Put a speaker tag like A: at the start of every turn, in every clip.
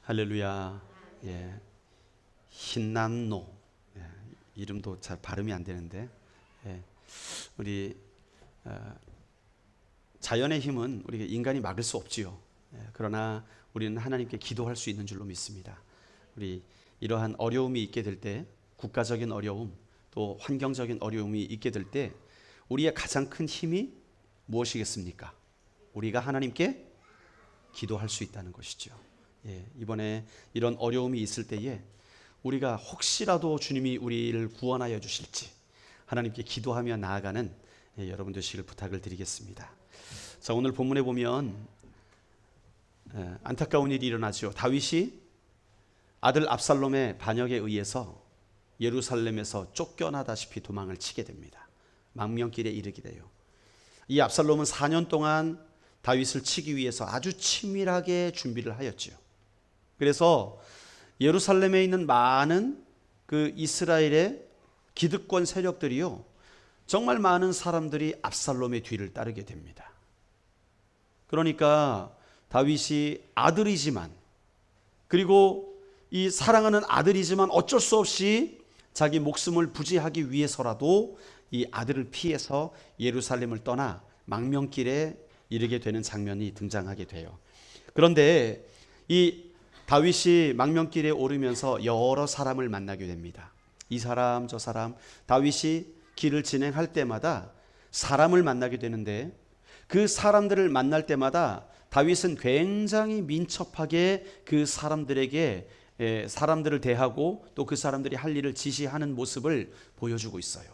A: 할렐루야. 예. 흰남노. 예. 이름도 잘 발음이 안 되는데, 예. 우리 자연의 힘은 우리 인간이 막을 수 없지요. 예. 그러나 우리는 하나님께 기도할 수 있는 줄로 믿습니다. 우리 이러한 어려움이 있게 될 때, 국가적인 어려움, 또 환경적인 어려움이 있게 될 때, 우리의 가장 큰 힘이 무엇이겠습니까? 우리가 하나님께 기도할 수 있다는 것이죠. 예, 이번에 이런 어려움이 있을 때에 우리가 혹시라도 주님이 우리를 구원하여 주실지 하나님께 기도하며 나아가는 여러분 되시길 부탁을 드리겠습니다. 자, 오늘 본문에 보면 안타까운 일이 일어나죠. 다윗이 아들 압살롬의 반역에 의해서 예루살렘에서 쫓겨나다시피 도망을 치게 됩니다. 망명길에 이르게 돼요. 이 압살롬은 4년 동안 다윗을 치기 위해서 아주 치밀하게 준비를 하였지요. 그래서 예루살렘에 있는 많은 그 이스라엘의 기득권 세력들이요, 정말 많은 사람들이 압살롬의 뒤를 따르게 됩니다. 그러니까 다윗이 아들이지만, 그리고 이 사랑하는 아들이지만 어쩔 수 없이 자기 목숨을 부지하기 위해서라도 이 아들을 피해서 예루살렘을 떠나 망명길에 이르게 되는 장면이 등장하게 돼요. 그런데 이 다윗이 망명길에 오르면서 여러 사람을 만나게 됩니다. 이 사람 저 사람, 다윗이 길을 진행할 때마다 사람을 만나게 되는데, 그 사람들을 만날 때마다 다윗은 굉장히 민첩하게 그 사람들을 대하고 또 그 사람들이 할 일을 지시하는 모습을 보여주고 있어요.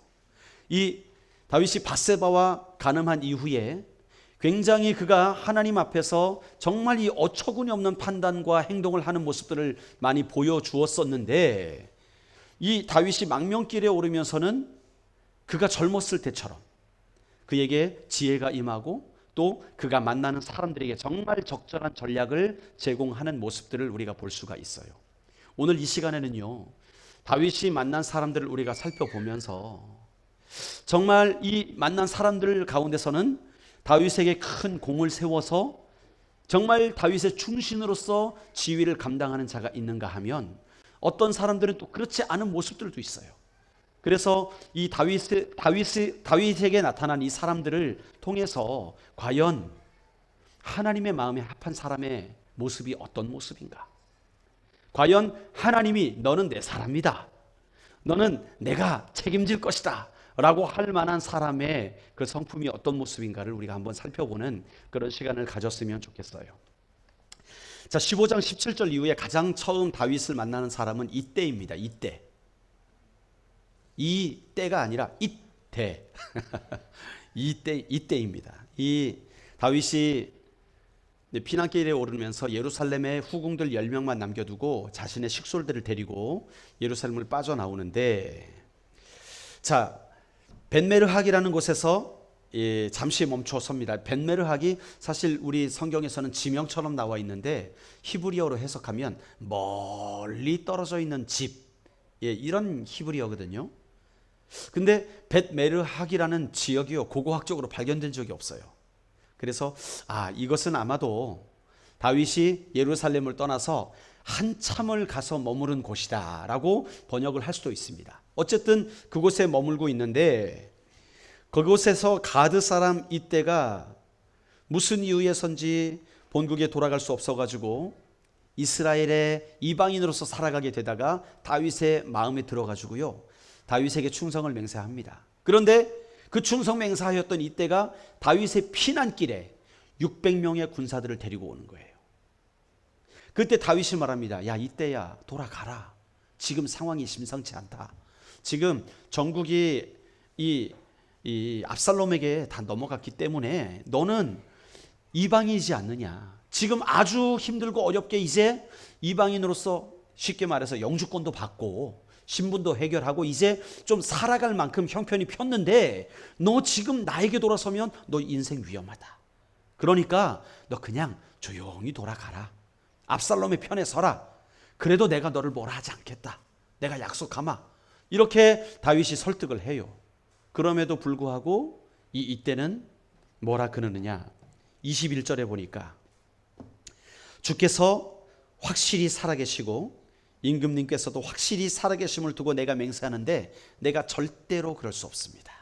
A: 이 다윗이 밧세바와 간음한 이후에 굉장히 그가 하나님 앞에서 정말 이 어처구니 없는 판단과 행동을 하는 모습들을 많이 보여주었었는데, 이 다윗이 망명길에 오르면서는 그가 젊었을 때처럼 그에게 지혜가 임하고 또 그가 만나는 사람들에게 정말 적절한 전략을 제공하는 모습들을 우리가 볼 수가 있어요. 오늘 이 시간에는요, 다윗이 만난 사람들을 우리가 살펴보면서 정말 이 만난 사람들 가운데서는 다윗에게 큰 공을 세워서 정말 다윗의 중심으로서 지휘를 감당하는 자가 있는가 하면, 어떤 사람들은 또 그렇지 않은 모습들도 있어요. 그래서 이 다윗에게 나타난 이 사람들을 통해서 과연 하나님의 마음에 합한 사람의 모습이 어떤 모습인가? 과연 하나님이 너는 내 사람이다, 너는 내가 책임질 것이다 라고 할 만한 사람의 그 성품이 어떤 모습인가를 우리가 한번 살펴보는 그런 시간을 가졌으면 좋겠어요. 자, 15장 17절 이후에 가장 처음 다윗을 만나는 사람은 이때입니다. 이때가 아니라 이때. 이때입니다. 이 다윗이 피난길에 오르면서 예루살렘의 후궁들 10명만 남겨두고 자신의 식솔들을 데리고 예루살렘을 빠져나오는데, 자, 벳메르학이라는 곳에서 잠시 멈춰 섭니다. 벳메르학이 사실 우리 성경에서는 지명처럼 나와 있는데, 히브리어로 해석하면 멀리 떨어져 있는 집, 이런 히브리어거든요. 근데 벳메르학이라는 지역이요, 고고학적으로 발견된 적이 없어요. 그래서 이것은 아마도 다윗이 예루살렘을 떠나서 한참을 가서 머무른 곳이다 라고 번역을 할 수도 있습니다. 어쨌든 그곳에 머물고 있는데, 그곳에서 가드 사람 이때가 무슨 이유에선지 본국에 돌아갈 수 없어가지고 이스라엘의 이방인으로서 살아가게 되다가 다윗의 마음에 들어가지고요, 다윗에게 충성을 맹세합니다. 그런데 그 충성 맹세하였던 이때가 다윗의 피난길에 600명의 군사들을 데리고 오는 거예요. 그때 다윗이 말합니다. 야, 이때야, 돌아가라. 지금 상황이 심상치 않다. 지금 전국이 이 압살롬에게 다 넘어갔기 때문에 너는 이방인이지 않느냐. 지금 아주 힘들고 어렵게 이제 이방인으로서 쉽게 말해서 영주권도 받고 신분도 해결하고 이제 좀 살아갈 만큼 형편이 폈는데, 너 지금 나에게 돌아서면 너 인생 위험하다. 그러니까 너 그냥 조용히 돌아가라. 압살롬의 편에 서라. 그래도 내가 너를 뭐라 하지 않겠다. 내가 약속하마. 이렇게 다윗이 설득을 해요. 그럼에도 불구하고 이때는 뭐라 그러느냐, 21절에 보니까 주께서 확실히 살아계시고 임금님께서도 확실히 살아계심을 두고 내가 맹세하는데 내가 절대로 그럴 수 없습니다.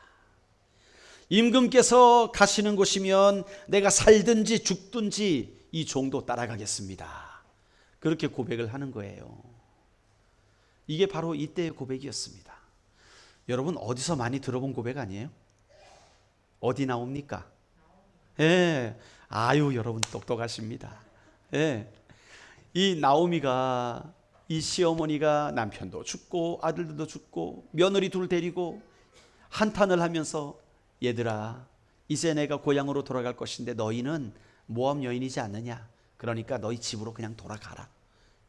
A: 임금께서 가시는 곳이면 내가 살든지 죽든지 이 종도 따라가겠습니다. 그렇게 고백을 하는 거예요. 이게 바로 이때의 고백이었습니다. 여러분 어디서 많이 들어본 고백 아니에요? 어디 나옵니까? 예. 아유, 여러분 똑똑하십니다. 예. 이 나오미가, 이 시어머니가 남편도 죽고 아들들도 죽고 며느리 둘 데리고 한탄을 하면서 얘들아, 이제 내가 고향으로 돌아갈 것인데 너희는 모함 여인이지 않느냐? 그러니까 너희 집으로 그냥 돌아가라.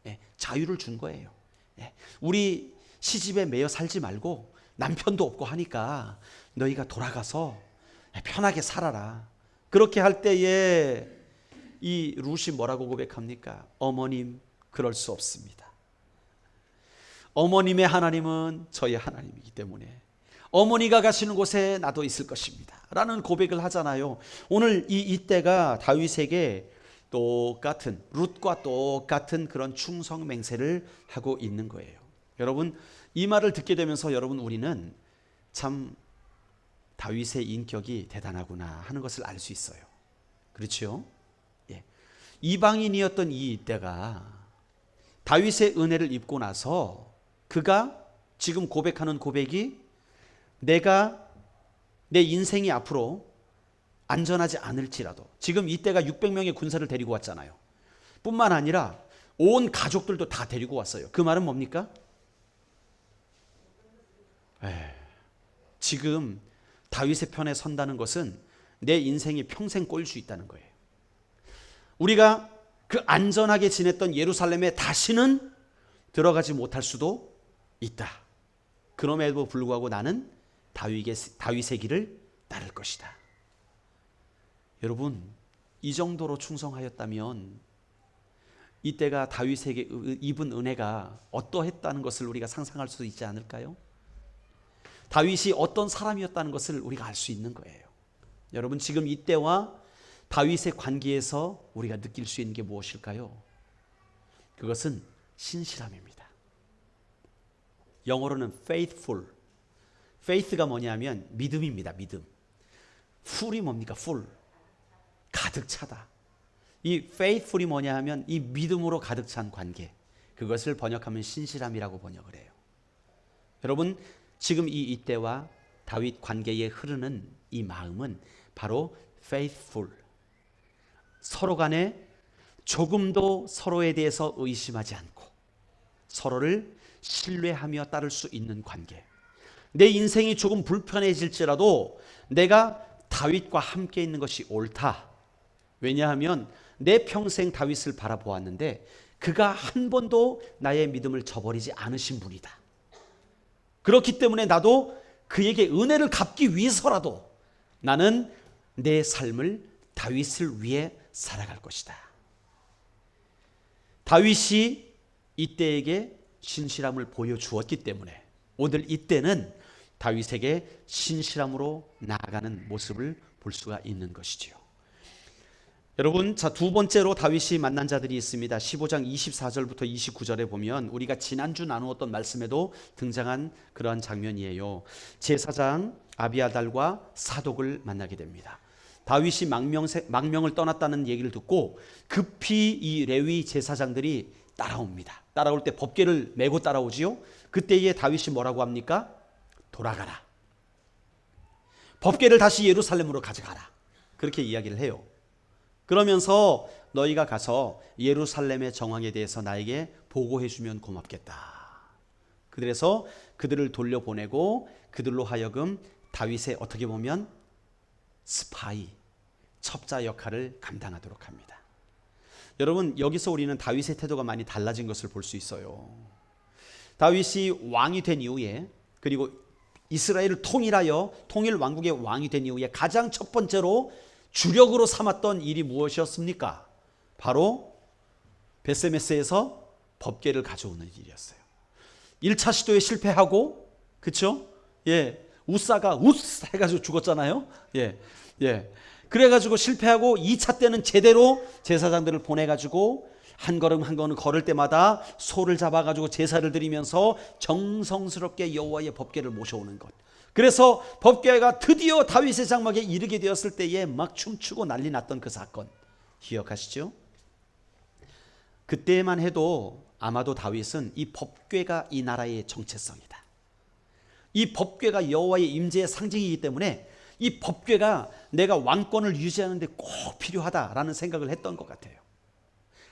A: 예. 자유를 준 거예요. 예. 우리 시집에 매여 살지 말고 남편도 없고 하니까 너희가 돌아가서 편하게 살아라. 그렇게 할 때에 이 룻이 뭐라고 고백합니까? 어머님, 그럴 수 없습니다. 어머님의 하나님은 저의 하나님이기 때문에 어머니가 가시는 곳에 나도 있을 것입니다 라는 고백을 하잖아요. 오늘 이때가 다윗에게 똑같은, 룻과 똑같은 그런 충성 맹세를 하고 있는 거예요. 여러분, 이 말을 듣게 되면서 여러분, 우리는 참 다윗의 인격이 대단하구나 하는 것을 알 수 있어요. 그렇죠? 예. 이방인이었던 이때가 다윗의 은혜를 입고 나서 그가 지금 고백하는 고백이 내가 내 인생이 앞으로 안전하지 않을지라도, 지금 이때가 600명의 군사를 데리고 왔잖아요. 뿐만 아니라 온 가족들도 다 데리고 왔어요. 그 말은 뭡니까? 지금 다윗의 편에 선다는 것은 내 인생이 평생 꼬일 수 있다는 거예요. 우리가 그 안전하게 지냈던 예루살렘에 다시는 들어가지 못할 수도 있다. 그럼에도 불구하고 나는 다윗의 길을 따를 것이다. 여러분, 이 정도로 충성하였다면 이때가 다윗에게 입은 은혜가 어떠했다는 것을 우리가 상상할 수 있지 않을까요? 다윗이 어떤 사람이었다는 것을 우리가 알 수 있는 거예요. 여러분, 지금 이때와 다윗의 관계에서 우리가 느낄 수 있는 게 무엇일까요? 그것은 신실함입니다. 영어로는 faithful. faith가 뭐냐면 믿음입니다. 믿음. full이 뭡니까? full. 가득 차다. 이 faithful이 뭐냐 하면 이 믿음으로 가득 찬 관계. 그것을 번역하면 신실함이라고 번역을 해요. 여러분, 지금 이때와 다윗 관계에 흐르는 이 마음은 바로 faithful. 서로 간에 조금도 서로에 대해서 의심하지 않고 서로를 신뢰하며 따를 수 있는 관계. 내 인생이 조금 불편해질지라도 내가 다윗과 함께 있는 것이 옳다. 왜냐하면 내 평생 다윗을 바라보았는데 그가 한 번도 나의 믿음을 저버리지 않으신 분이다. 그렇기 때문에 나도 그에게 은혜를 갚기 위해서라도 나는 내 삶을 다윗을 위해 살아갈 것이다. 다윗이 이때에게 신실함을 보여주었기 때문에 오늘 이때는 다윗에게 신실함으로 나아가는 모습을 볼 수가 있는 것이지요. 여러분, 자, 두 번째로 다윗이 만난 자들이 있습니다. 15장 24절부터 29절에 보면 우리가 지난주 나누었던 말씀에도 등장한 그러한 장면이에요. 제사장 아비아달과 사독을 만나게 됩니다. 다윗이 망명을 떠났다는 얘기를 듣고 급히 이 레위 제사장들이 따라옵니다. 따라올 때 법궤를 메고 따라오지요. 그때에 다윗이 뭐라고 합니까? 돌아가라. 법궤를 다시 예루살렘으로 가져가라. 그렇게 이야기를 해요. 그러면서 너희가 가서 예루살렘의 정황에 대해서 나에게 보고해 주면 고맙겠다. 그래서 그들을 돌려보내고 그들로 하여금 다윗의 어떻게 보면 스파이, 첩자 역할을 감당하도록 합니다. 여러분, 여기서 우리는 다윗의 태도가 많이 달라진 것을 볼 수 있어요. 다윗이 왕이 된 이후에, 그리고 이스라엘을 통일 왕국의 왕이 된 이후에 가장 첫 번째로 주력으로 삼았던 일이 무엇이었습니까? 바로 베세메스에서 법궤를 가져오는 일이었어요. 1차 시도에 실패하고, 그쵸? 예, 우사가 우스 해가지고 죽었잖아요. 예. 그래가지고 실패하고 2차 때는 제대로 제사장들을 보내가지고 한 걸음 한 걸음 걸을 때마다 소를 잡아가지고 제사를 드리면서 정성스럽게 여호와의 법궤를 모셔오는 것. 그래서 법궤가 드디어 다윗의 장막에 이르게 되었을 때에 막 춤추고 난리 났던 그 사건 기억하시죠? 그때만 해도 아마도 다윗은 이 법궤가 이 나라의 정체성이다, 이 법궤가 여호와의 임재의 상징이기 때문에 이 법궤가 내가 왕권을 유지하는 데 꼭 필요하다라는 생각을 했던 것 같아요.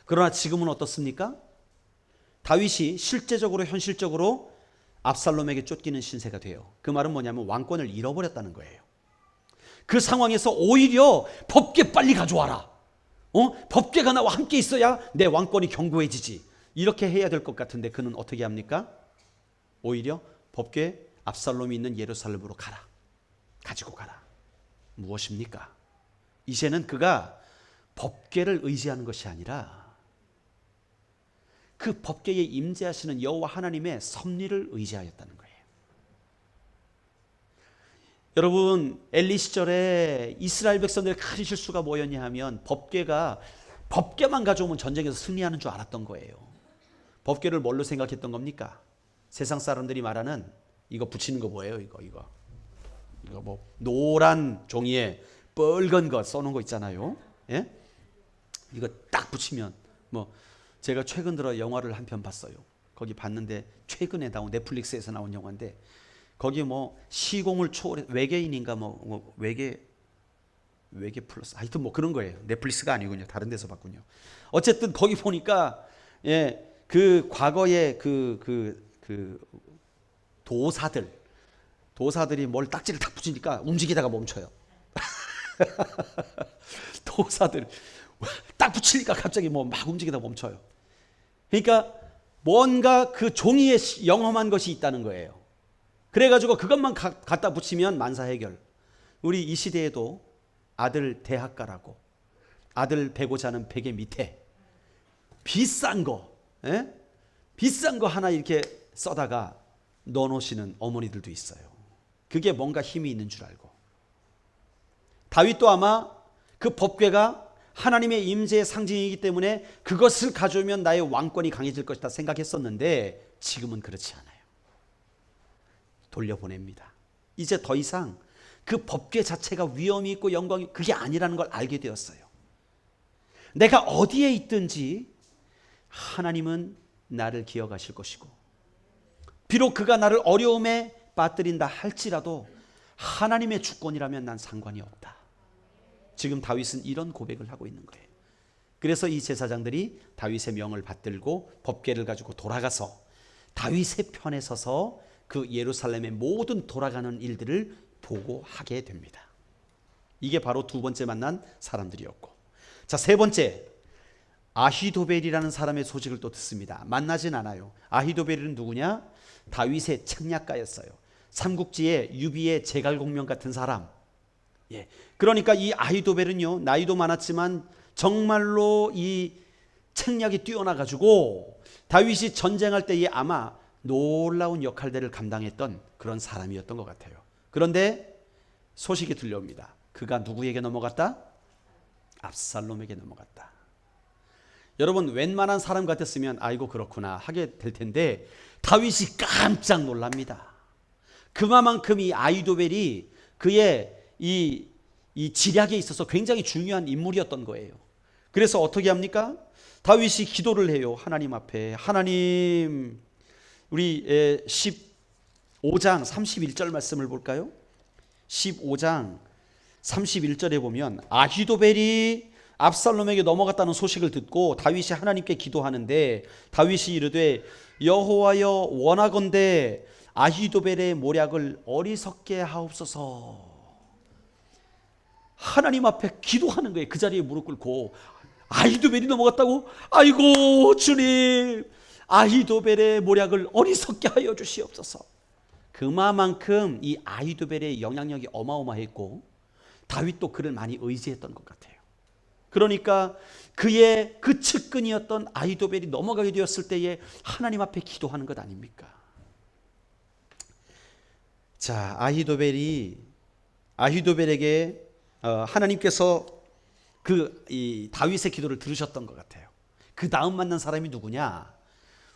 A: 그러나 지금은 어떻습니까? 다윗이 실제적으로 현실적으로 압살롬에게 쫓기는 신세가 돼요. 그 말은 뭐냐면 왕권을 잃어버렸다는 거예요. 그 상황에서 오히려 법궤 빨리 가져와라, 법궤가 나와 함께 있어야 내 왕권이 견고해지지, 이렇게 해야 될 것 같은데 그는 어떻게 합니까? 오히려 법궤 압살롬이 있는 예루살렘으로 가라, 가지고 가라. 무엇입니까? 이제는 그가 법궤를 의지하는 것이 아니라 그 법궤에 임재하시는 여호와 하나님의 섭리를 의지하였다는 거예요. 여러분, 엘리 시절에 이스라엘 백성들의 큰 실수가 뭐였냐 하면 법궤만 가져오면 전쟁에서 승리하는 줄 알았던 거예요. 법궤를 뭘로 생각했던 겁니까? 세상 사람들이 말하는 이거 붙이는 거 뭐예요? 이거 뭐 노란 종이에 빨간 거 써놓은 거 있잖아요. 예? 이거 딱 붙이면 뭐 제가 최근 들어 영화를 한 편 봤어요. 거기 봤는데 최근에 나온 넷플릭스에서 나온 영화인데 거기 뭐 시공을 초월해 외계인인가 뭐 외계 플러스 하여튼 뭐 그런 거예요. 넷플릭스가 아니군요. 다른 데서 봤군요. 어쨌든 거기 보니까 그 과거에 그 도사들이 뭘 딱지를 딱 붙이니까 움직이다가 멈춰요. 도사들 딱 붙이니까 갑자기 뭐 막 움직이다 멈춰요. 그러니까 뭔가 그 종이에 영험한 것이 있다는 거예요. 그래가지고 그것만 갖다 붙이면 만사 해결. 우리 이 시대에도 아들 대학가라고 아들 베고자 하는 베개 밑에 비싼 거 하나 이렇게 써다가 넣어놓으시는 어머니들도 있어요. 그게 뭔가 힘이 있는 줄 알고. 다윗도 아마 그 법궤가 하나님의 임재의 상징이기 때문에 그것을 가져오면 나의 왕권이 강해질 것이다 생각했었는데 지금은 그렇지 않아요. 돌려보냅니다. 이제 더 이상 그 법궤 자체가 위엄이 있고 영광이 그게 아니라는 걸 알게 되었어요. 내가 어디에 있든지 하나님은 나를 기억하실 것이고, 비록 그가 나를 어려움에 빠뜨린다 할지라도 하나님의 주권이라면 난 상관이 없다. 지금 다윗은 이런 고백을 하고 있는 거예요. 그래서 이 제사장들이 다윗의 명을 받들고 법궤를 가지고 돌아가서 다윗의 편에 서서 그 예루살렘의 모든 돌아가는 일들을 보고하게 됩니다. 이게 바로 두 번째 만난 사람들이었고, 자, 세 번째 아히도벨이라는 사람의 소식을 또 듣습니다. 만나진 않아요. 아히도벨은 누구냐? 다윗의 책략가였어요. 삼국지의 유비의 제갈공명 같은 사람. 그러니까 이 아히도벨은요, 나이도 많았지만 정말로 이 책략이 뛰어나가지고 다윗이 전쟁할 때에 아마 놀라운 역할들을 감당했던 그런 사람이었던 것 같아요. 그런데 소식이 들려옵니다. 그가 누구에게 넘어갔다? 압살롬에게 넘어갔다. 여러분, 웬만한 사람 같았으면 아이고 그렇구나 하게 될 텐데 다윗이 깜짝 놀랍니다. 그만큼 이 아히도벨이 그의 이 지략에 있어서 굉장히 중요한 인물이었던 거예요. 그래서 어떻게 합니까? 다윗이 기도를 해요. 하나님 앞에. 하나님, 우리 15장 31절 말씀을 볼까요? 15장 31절에 보면 아히도벨이 압살롬에게 넘어갔다는 소식을 듣고 다윗이 하나님께 기도하는데 다윗이 이르되 여호와여 원하건대 아히도벨의 모략을 어리석게 하옵소서. 하나님 앞에 기도하는 거예요. 그 자리에 무릎 꿇고. 아히도벨이 넘어갔다고? 아이고 주님, 아히도벨의 모략을 어리석게 하여 주시옵소서. 그만큼 이 아히도벨의 영향력이 어마어마했고 다윗도 그를 많이 의지했던 것 같아요. 그러니까 그의 그 측근이었던 아히도벨이 넘어가게 되었을 때에 하나님 앞에 기도하는 것 아닙니까? 자, 아히도벨에게 하나님께서 이 다윗의 기도를 들으셨던 것 같아요. 그 다음 만난 사람이 누구냐?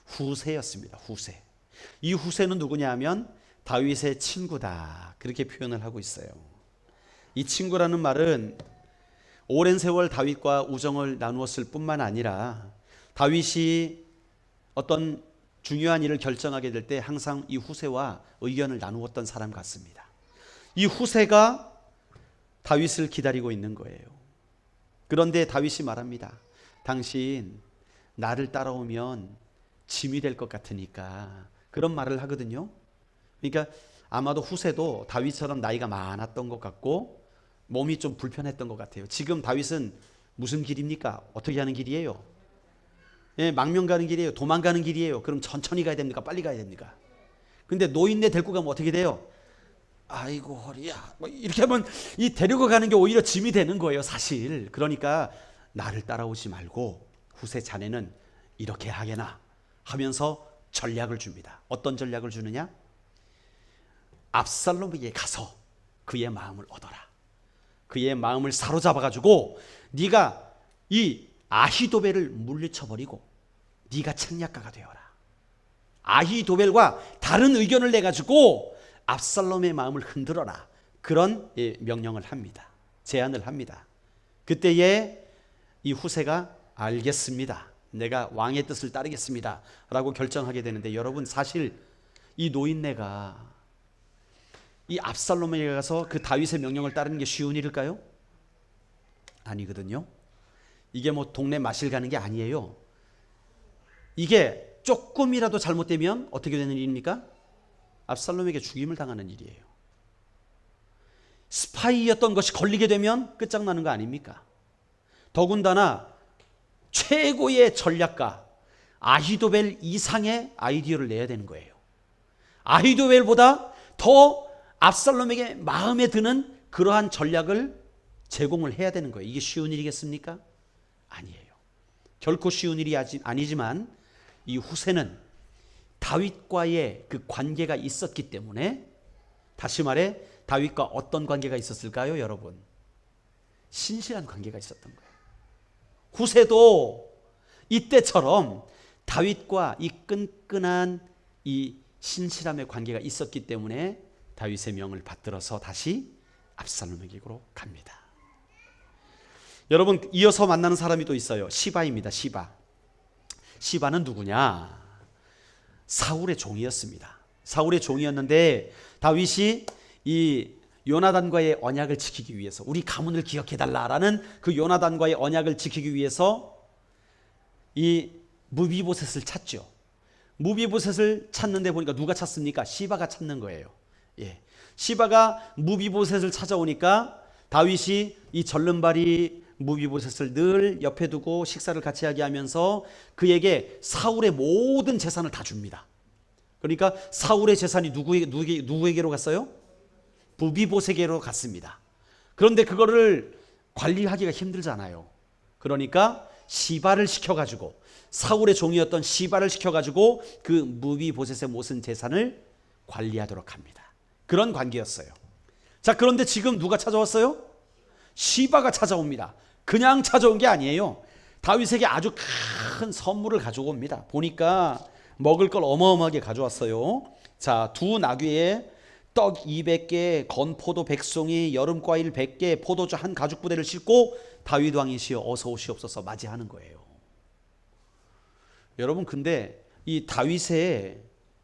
A: 후세였습니다. 후세. 이 후세는 누구냐 하면 다윗의 친구다, 그렇게 표현을 하고 있어요. 이 친구라는 말은 오랜 세월 다윗과 우정을 나누었을 뿐만 아니라 다윗이 어떤 중요한 일을 결정하게 될 때 항상 이 후세와 의견을 나누었던 사람 같습니다. 이 후세가 다윗을 기다리고 있는 거예요. 그런데 다윗이 말합니다. 당신 나를 따라오면 짐이 될 것 같으니까, 그런 말을 하거든요. 그러니까 아마도 후세도 다윗처럼 나이가 많았던 것 같고 몸이 좀 불편했던 것 같아요. 지금 다윗은 무슨 길입니까? 어떻게 하는 길이에요? 예, 망명 가는 길이에요? 도망가는 길이에요? 그럼 천천히 가야 됩니까? 빨리 가야 됩니까? 근데 노인네 데리고 가면 어떻게 돼요? 아이고 허리야, 뭐 이렇게 하면 이 데리고 가는 게 오히려 짐이 되는 거예요, 사실. 그러니까 나를 따라오지 말고 후세 자네는 이렇게 하게나 하면서 전략을 줍니다. 어떤 전략을 주느냐? 압살롬에게 가서 그의 마음을 얻어라. 그의 마음을 사로잡아 가지고 네가 이 아히도벨을 물리쳐버리고 네가 책략가가 되어라. 아히도벨과 다른 의견을 내 가지고 압살롬의 마음을 흔들어라. 그런 명령을 합니다. 제안을 합니다. 그때에 이 후세가 알겠습니다, 내가 왕의 뜻을 따르겠습니다 라고 결정하게 되는데, 여러분 사실 이 노인네가 이 압살롬에게 가서 그 다윗의 명령을 따르는 게 쉬운 일일까요? 아니거든요. 이게 뭐 동네 마실 가는 게 아니에요. 이게 조금이라도 잘못되면 어떻게 되는 일입니까? 압살롬에게 죽임을 당하는 일이에요. 스파이였던 것이 걸리게 되면 끝장나는 거 아닙니까? 더군다나 최고의 전략가 아히도벨 이상의 아이디어를 내야 되는 거예요. 아히도벨보다 더 압살롬에게 마음에 드는 그러한 전략을 제공을 해야 되는 거예요. 이게 쉬운 일이겠습니까? 아니에요. 결코 쉬운 일이 아니지만 이 후세는 다윗과의 그 관계가 있었기 때문에, 다시 말해 다윗과 어떤 관계가 있었을까요, 여러분? 신실한 관계가 있었던 거예요. 후세도 이때처럼 다윗과 이 끈끈한 이 신실함의 관계가 있었기 때문에 다윗의 명을 받들어서 다시 압살롬에게로 갑니다. 여러분, 이어서 만나는 사람이 또 있어요. 시바입니다. 시바는 누구냐? 사울의 종이었습니다. 사울의 종이었는데 다윗이 이 요나단과의 언약을 지키기 위해서, 우리 가문을 기억해달라라는 그 요나단과의 언약을 지키기 위해서 이 무비보셋을 찾죠. 무비보셋을 찾는데 보니까 누가 찾습니까? 시바가 찾는 거예요. 예. 시바가 무비보셋을 찾아오니까 다윗이 이 절름발이 무비보셋을 늘 옆에 두고 식사를 같이 하게 하면서 그에게 사울의 모든 재산을 다 줍니다. 그러니까 사울의 재산이 누구에게로 갔어요? 무비보셋에게로 갔습니다. 그런데 그거를 관리하기가 힘들잖아요. 그러니까 시바를 시켜가지고, 사울의 종이었던 시바를 시켜가지고 그 무비보셋의 모든 재산을 관리하도록 합니다. 그런 관계였어요. 자, 그런데 지금 누가 찾아왔어요? 시바가 찾아옵니다. 그냥 찾아온 게 아니에요. 다윗에게 아주 큰 선물을 가져옵니다. 보니까 먹을 걸 어마어마하게 가져왔어요. 자, 두 나귀에 떡 200개, 건포도 100송이, 여름과일 100개, 포도주 한 가죽 부대를 싣고 다윗 왕이시여 어서 오시옵소서 맞이하는 거예요. 여러분, 근데 이 다윗의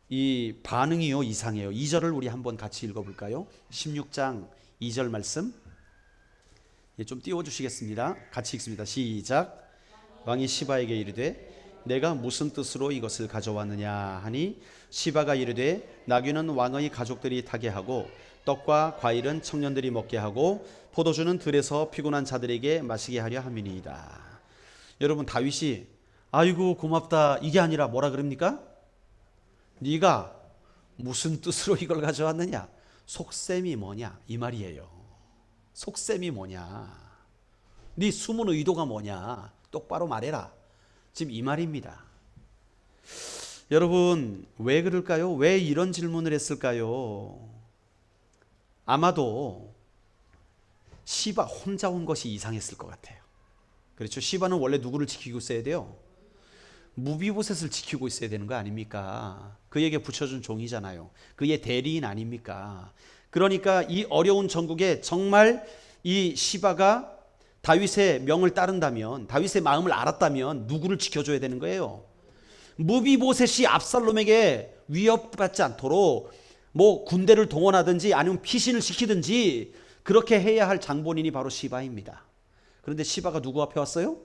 A: 이 반응이요 이상해요. 2절을 우리 한번 같이 읽어볼까요? 16장 2절 말씀 좀 띄워주시겠습니다. 같이 읽습니다. 시작. 왕이 시바에게 이르되 내가 무슨 뜻으로 이것을 가져왔느냐 하니 시바가 이르되 나귀는 왕의 가족들이 타게 하고 떡과 과일은 청년들이 먹게 하고 포도주는 들에서 피곤한 자들에게 마시게 하려 함이니이다. 여러분, 다윗이 아이고 고맙다 이게 아니라 뭐라 그럽니까? 네가 무슨 뜻으로 이걸 가져왔느냐? 속셈이 뭐냐? 이 말이에요. 속셈이 뭐냐? 네 숨은 의도가 뭐냐? 똑바로 말해라. 지금 이 말입니다. 여러분, 왜 그럴까요? 왜 이런 질문을 했을까요? 아마도 시바 혼자 온 것이 이상했을 것 같아요. 그렇죠? 시바는 원래 누구를 지키고 있어야 돼요? 무비보셋을 지키고 있어야 되는 거 아닙니까? 그에게 붙여준 종이잖아요. 그의 대리인 아닙니까? 그러니까 이 어려운 전국에 정말 이 시바가 다윗의 명을 따른다면, 다윗의 마음을 알았다면 누구를 지켜줘야 되는 거예요? 무비보셋이 압살롬에게 위협받지 않도록 뭐 군대를 동원하든지 아니면 피신을 시키든지 그렇게 해야 할 장본인이 바로 시바입니다. 그런데 시바가 누구 앞에 왔어요?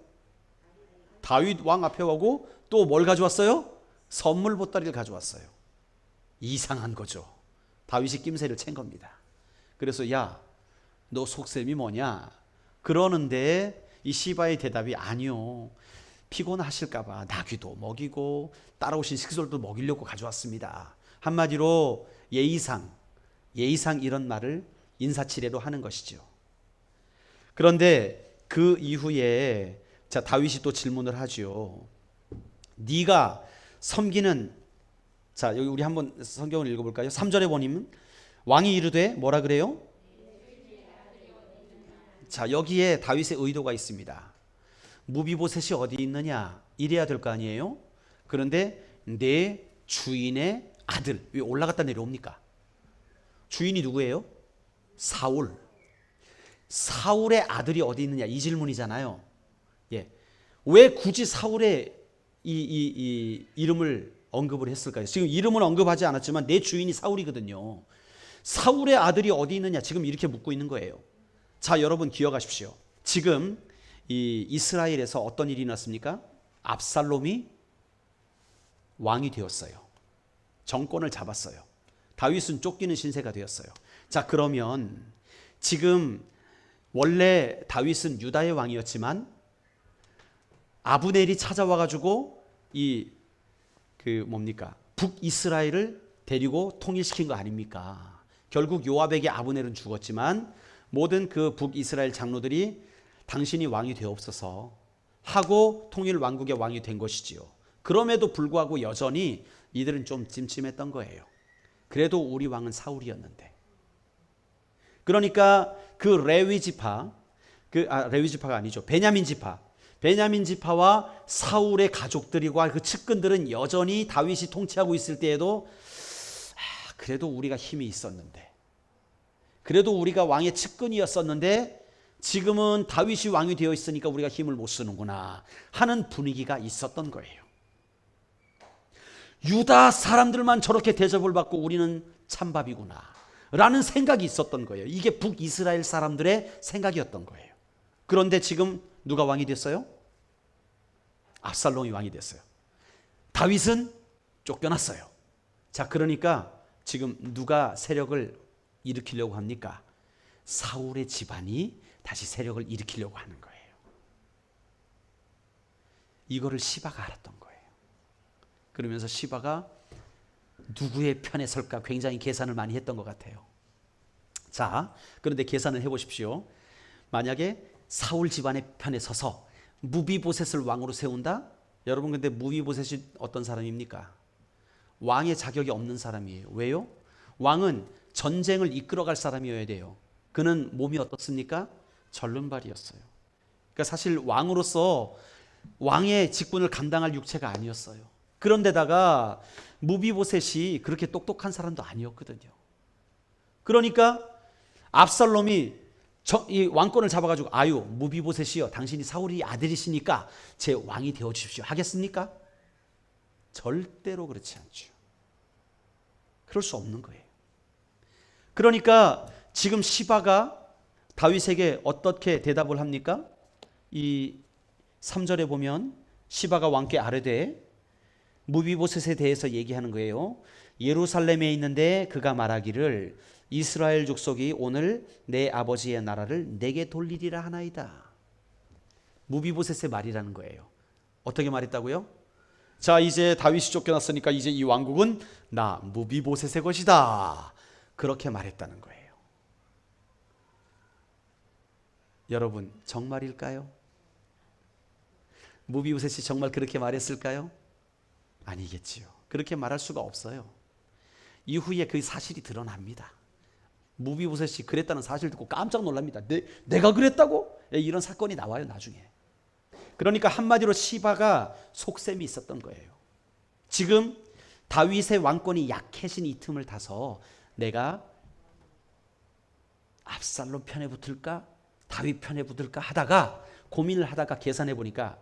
A: 다윗 왕 앞에 오고 또 뭘 가져왔어요? 선물 보따리를 가져왔어요. 이상한 거죠. 다윗이 낌새를 챈 겁니다. 그래서 야, 너 속셈이 뭐냐? 그러는데 이 시바의 대답이 아니요. 피곤하실까봐 나귀도 먹이고 따라오신 식솔도 먹이려고 가져왔습니다. 한마디로 예의상 이런 말을 인사치레로 하는 것이죠. 그런데 그 이후에 자 다윗이 또 질문을 하죠. 네가 섬기는 자 여기 우리 한번 성경을 읽어볼까요? 3절에 보니면 왕이 이르되 뭐라 그래요? 자 여기에 다윗의 의도가 있습니다. 무비보셋이 어디 있느냐 이래야 될 거 아니에요? 그런데 내 주인의 아들 왜 올라갔다 내려옵니까? 주인이 누구예요? 사울의 아들이 어디 있느냐 이 질문이잖아요. 예. 왜 굳이 사울의 이 이름을 언급을 했을까요? 지금 이름은 언급하지 않았지만 내 주인이 사울이거든요. 사울의 아들이 어디 있느냐 지금 이렇게 묻고 있는 거예요. 자 여러분 기억하십시오. 지금 이 이스라엘에서 어떤 일이 났습니까? 압살롬이 왕이 되었어요. 정권을 잡았어요. 다윗은 쫓기는 신세가 되었어요. 자 그러면 지금 원래 다윗은 유다의 왕이었지만 아브넬이 찾아와 가지고 북이스라엘을 데리고 통일시킨 거 아닙니까? 결국 요압에게 아브넬은 죽었지만 모든 그 북이스라엘 장로들이 당신이 왕이 되옵소서 하고 통일 왕국의 왕이 된 것이지요. 그럼에도 불구하고 여전히 이들은 좀 찜찜했던 거예요. 그래도 우리 왕은 사울이었는데. 그러니까 그 레위 지파가 아니죠. 베냐민 지파와 사울의 가족들과 그 측근들은 여전히 다윗이 통치하고 있을 때에도 그래도 우리가 힘이 있었는데, 그래도 우리가 왕의 측근이었었는데 지금은 다윗이 왕이 되어 있으니까 우리가 힘을 못 쓰는구나 하는 분위기가 있었던 거예요. 유다 사람들만 저렇게 대접을 받고 우리는 찬밥이구나 라는 생각이 있었던 거예요. 이게 북이스라엘 사람들의 생각이었던 거예요. 그런데 지금 누가 왕이 됐어요? 압살롬이 왕이 됐어요. 다윗은 쫓겨났어요. 자, 그러니까 지금 누가 세력을 일으키려고 합니까? 사울의 집안이 다시 세력을 일으키려고 하는 거예요. 이거를 시바가 알았던 거예요. 그러면서 시바가 누구의 편에 설까 굉장히 계산을 많이 했던 것 같아요. 자, 그런데 계산을 해보십시오. 만약에 사울 집안의 편에 서서 무비보셋을 왕으로 세운다? 여러분 근데 무비보셋이 어떤 사람입니까? 왕의 자격이 없는 사람이에요. 왜요? 왕은 전쟁을 이끌어갈 사람이어야 돼요. 그는 몸이 어떻습니까? 절름발이었어요. 그러니까 사실 왕으로서 왕의 직분을 감당할 육체가 아니었어요. 그런데다가 무비보셋이 그렇게 똑똑한 사람도 아니었거든요. 그러니까 압살롬이 이 왕권을 잡아가지고 아유 무비보셋이요 당신이 사울의 아들이시니까 제 왕이 되어주십시오 하겠습니까? 절대로 그렇지 않죠. 그럴 수 없는 거예요. 그러니까 지금 시바가 다윗에게 어떻게 대답을 합니까? 이 3절에 보면 시바가 왕께 아뢰되 무비보셋에 대해서 얘기하는 거예요. 예루살렘에 있는데 그가 말하기를 이스라엘 족속이 오늘 내 아버지의 나라를 내게 돌리리라 하나이다. 무비보셋의 말이라는 거예요. 어떻게 말했다고요? 자 이제 다윗이 쫓겨났으니까 이제 이 왕국은 나 무비보셋의 것이다. 그렇게 말했다는 거예요. 여러분 정말일까요? 무비보셋이 정말 그렇게 말했을까요? 아니겠지요. 그렇게 말할 수가 없어요. 이후에 그 사실이 드러납니다. 무비보셋이 그랬다는 사실 듣고 깜짝 놀랍니다. 내가 그랬다고? 이런 사건이 나와요 나중에. 그러니까 한마디로 시바가 속셈이 있었던 거예요. 지금 다윗의 왕권이 약해진 이 틈을 타서 내가 압살롬 편에 붙을까 다윗 편에 붙을까 하다가 고민을 하다가 계산해 보니까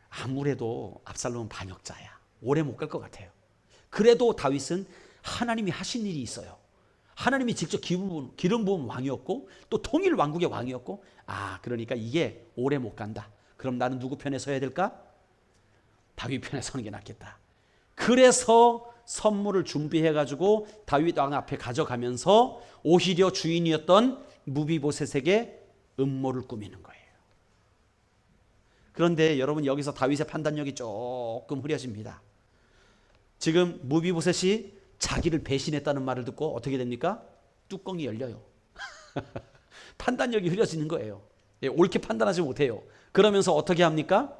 A: 아무래도 압살롬은 반역자야. 오래 못 갈 것 같아요. 그래도 다윗은 하나님이 하신 일이 있어요. 하나님이 직접 기름 부은 왕이었고 또 통일 왕국의 왕이었고 그러니까 이게 오래 못 간다. 그럼 나는 누구 편에 서야 될까? 다윗 편에 서는 게 낫겠다. 그래서 선물을 준비해가지고 다윗 왕 앞에 가져가면서 오히려 주인이었던 무비보셋에게 음모를 꾸미는 거예요. 그런데 여러분 여기서 다윗의 판단력이 조금 흐려집니다. 지금 무비보셋이 자기를 배신했다는 말을 듣고 어떻게 됩니까? 뚜껑이 열려요. 판단력이 흐려지는 거예요. 옳게 판단하지 못해요. 그러면서 어떻게 합니까?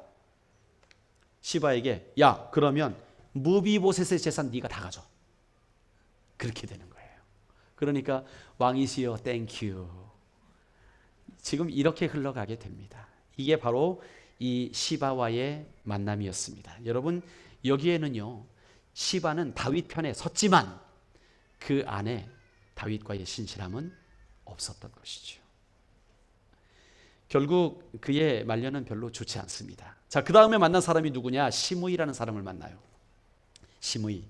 A: 시바에게 야 그러면 무비보셋의 재산 네가 다 가져. 그렇게 되는 거예요. 그러니까 왕이시여 땡큐. 지금 이렇게 흘러가게 됩니다. 이게 바로 이 시바와의 만남이었습니다. 여러분 여기에는요 시바는 다윗 편에 섰지만 그 안에 다윗과의 신실함은 없었던 것이죠. 결국 그의 말년은 별로 좋지 않습니다. 자, 그 다음에 만난 사람이 누구냐? 시므이라는 사람을 만나요. 시므이.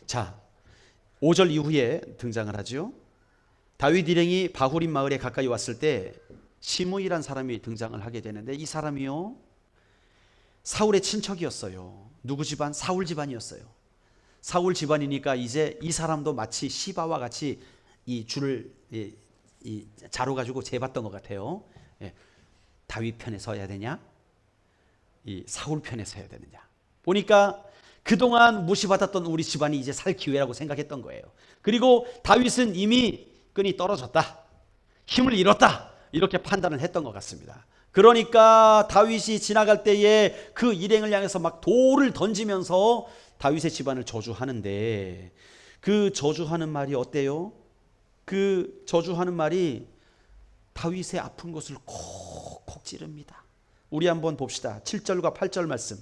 A: 자, 5절 이후에 등장을 하죠. 다윗 일행이 바후림 마을에 가까이 왔을 때 시므이라는 사람이 등장을 하게 되는데 이 사람이요 사울의 친척이었어요. 누구 집안? 사울 집안이었어요. 사울 집안이니까 이제 이 사람도 마치 시바와 같이 이 줄을 이 자로 가지고 재봤던 것 같아요. 다윗 편에 서야 되냐? 이 사울 편에 서야 되느냐? 보니까 그동안 무시받았던 우리 집안이 이제 살 기회라고 생각했던 거예요. 그리고 다윗은 이미 끈이 떨어졌다. 힘을 잃었다. 이렇게 판단을 했던 것 같습니다. 그러니까 다윗이 지나갈 때에 그 일행을 향해서 막 돌을 던지면서 다윗의 집안을 저주하는데 그 저주하는 말이 어때요? 그 저주하는 말이 다윗의 아픈 곳을 콕콕 찌릅니다. 우리 한번 봅시다. 7절과 8절 말씀.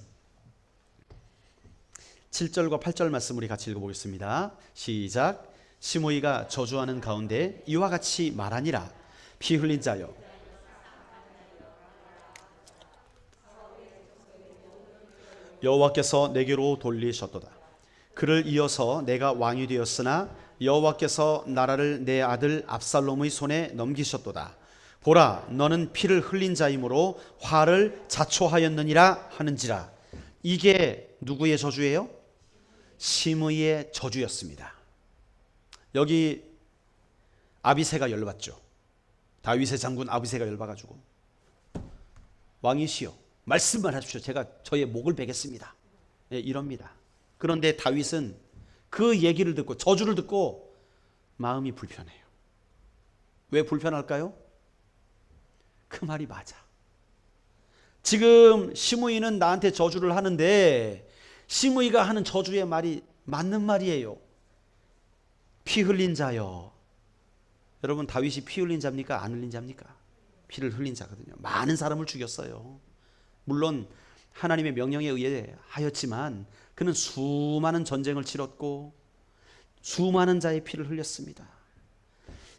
A: 7절과 8절 말씀 우리 같이 읽어보겠습니다. 시작. 시므이가 저주하는 가운데 이와 같이 말하니라. 피 흘린 자여 여호와께서 내게로 돌리셨도다. 그를 이어서 내가 왕이 되었으나 여호와께서 나라를 내 아들 압살롬의 손에 넘기셨도다. 보라 너는 피를 흘린 자이므로 화를 자초하였느니라 하는지라. 이게 누구의 저주예요? 시므이의 저주였습니다. 여기 아비새가 열받죠. 다윗의 장군 아비새가 열받아가지고 왕이시여 말씀만 하십시오. 제가 저의 목을 베겠습니다. 이럽니다. 그런데 다윗은 그 얘기를 듣고 저주를 듣고 마음이 불편해요. 왜 불편할까요? 그 말이 맞아. 지금 시므이는 나한테 저주를 하는데 시므이가 하는 저주의 말이 맞는 말이에요. 피 흘린 자여. 여러분 다윗이 피 흘린 자입니까? 안 흘린 자입니까? 피를 흘린 자거든요. 많은 사람을 죽였어요. 물론 하나님의 명령에 의해 하였지만 그는 수많은 전쟁을 치렀고 수많은 자의 피를 흘렸습니다.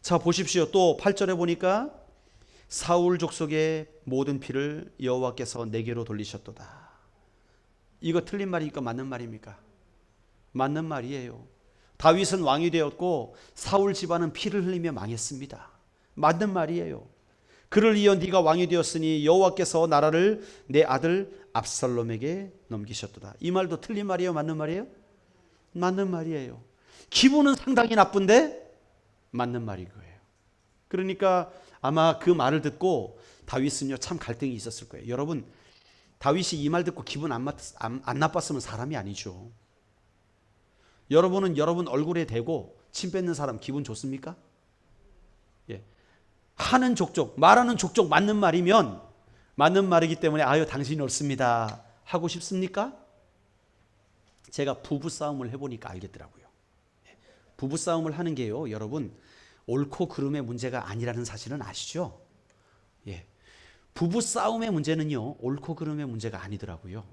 A: 자 보십시오. 또 8절에 보니까 사울 족속의 모든 피를 여호와께서 내게로 돌리셨도다. 이거 틀린 말입니까? 맞는 말입니까? 맞는 말이에요. 다윗은 왕이 되었고 사울 집안은 피를 흘리며 망했습니다. 맞는 말이에요. 그를 이어 네가 왕이 되었으니 여호와께서 나라를 내 아들 압살롬에게 넘기셨도다. 이 말도 틀린 말이에요? 맞는 말이에요? 맞는 말이에요. 기분은 상당히 나쁜데 맞는 말인 거예요. 그러니까 아마 그 말을 듣고 다윗은요 참 갈등이 있었을 거예요. 여러분 다윗이 이 말 듣고 기분 안 나빴으면 사람이 아니죠. 여러분은 여러분 얼굴에 대고 침 뱉는 사람 기분 좋습니까? 예. 하는 족족 말하는 족족 맞는 말이면 맞는 말이기 때문에 아유 당신이 옳습니다 하고 싶습니까? 제가 부부싸움을 해보니까 알겠더라고요. 부부싸움을 하는 게요 여러분 옳고 그름의 문제가 아니라는 사실은 아시죠? 예. 부부 싸움의 문제는요, 옳고 그름의 문제가 아니더라고요.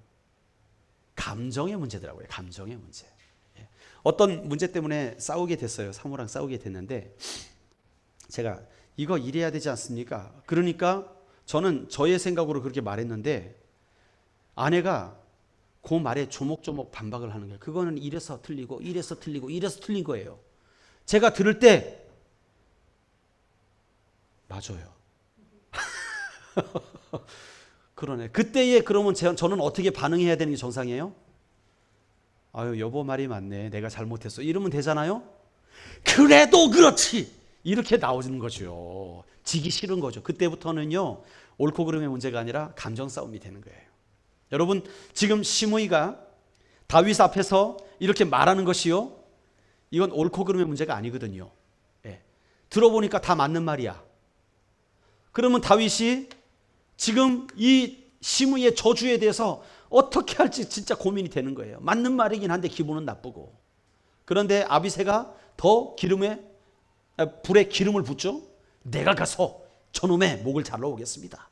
A: 감정의 문제더라고요. 감정의 문제. 예. 어떤 문제 때문에 싸우게 됐어요. 사모랑 싸우게 됐는데, 제가 이거 이래야 되지 않습니까? 그러니까 저는 저의 생각으로 그렇게 말했는데, 아내가 그 말에 조목조목 반박을 하는 거예요. 그거는 이래서 틀리고 이래서 틀리고 이래서 틀린 거예요. 제가 들을 때 맞아요. 그러네. 그때에 그러면 저는 어떻게 반응해야 되는 게 정상이에요? 아유, 여보 말이 맞네. 내가 잘못했어. 이러면 되잖아요. 그래도 그렇지. 이렇게 나오는 거죠. 지기 싫은 거죠. 그때부터는요, 옳고 그름의 문제가 아니라 감정 싸움이 되는 거예요. 여러분, 지금 시므이가 다윗 앞에서 이렇게 말하는 것이요, 이건 옳고 그름의 문제가 아니거든요. 예. 들어보니까 다 맞는 말이야. 그러면 다윗이 지금 이 시므이의 저주에 대해서 어떻게 할지 진짜 고민이 되는 거예요. 맞는 말이긴 한데 기분은 나쁘고. 그런데 아비새가 더 불에 기름을 붓죠. 내가 가서 저놈의 목을 잘라오겠습니다.